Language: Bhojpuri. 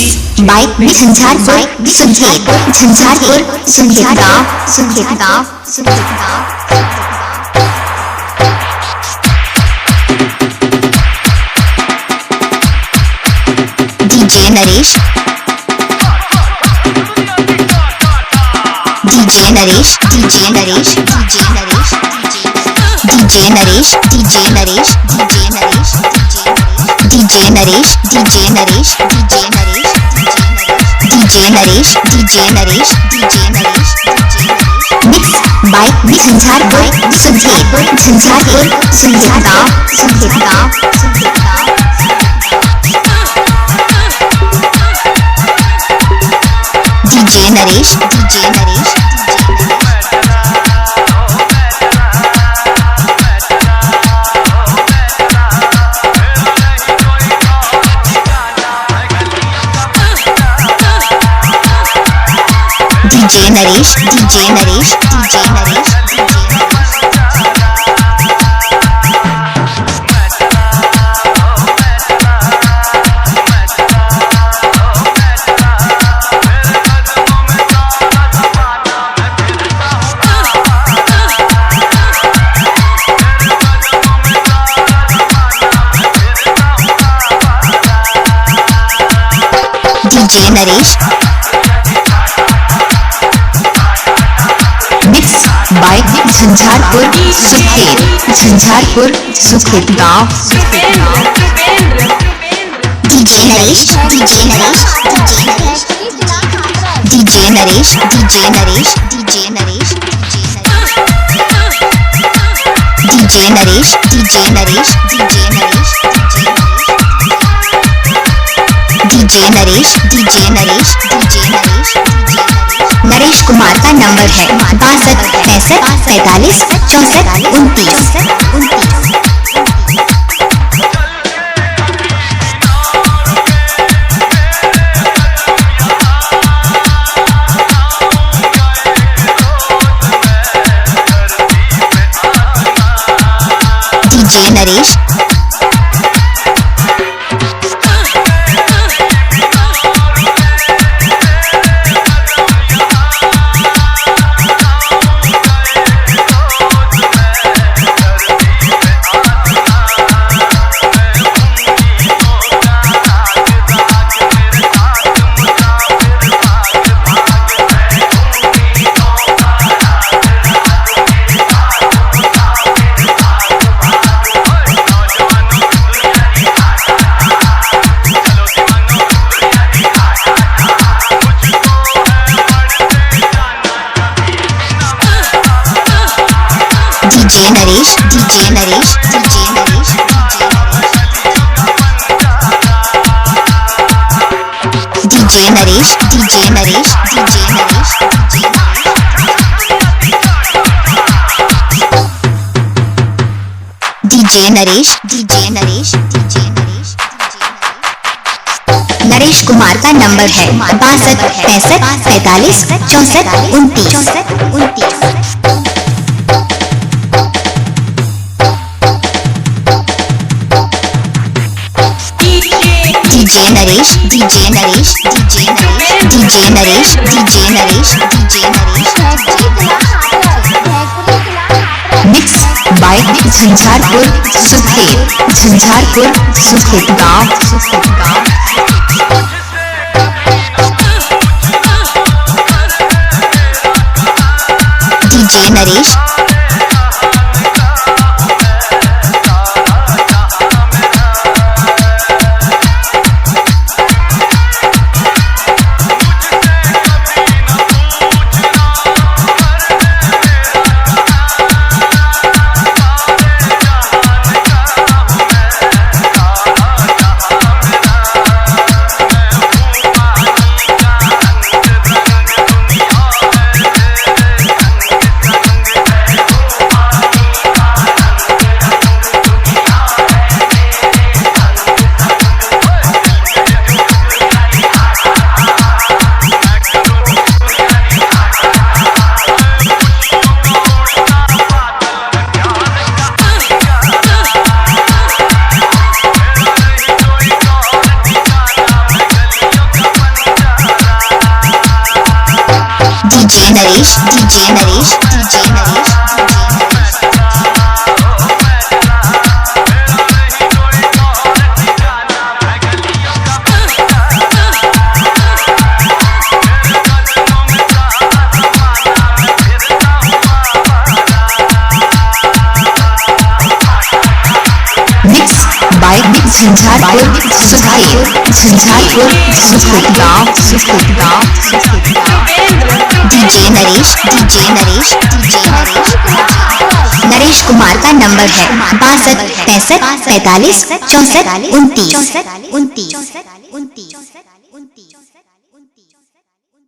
बाइक झंझारपुर सुनखेत गाँव DJ Naresh mix bike Jhanjharpur Sunkhet गाँव DJ Naresh mix bike Jhanjharpur Sunkhet गाँव डीजे नरेश नरेश कुमार का नंबर है 62 डीजे नरेश नरेश कुमार का नंबर है 62 मिक्स बाइक झंझारपुर सुनखेत गाँव DJ Naresh Naresh DJ Naresh DJ Naresh Jhanjharpur Sukhot गाँव डीजे नरेश नरेश कुमार का नंबर है 62 65 45 64 29।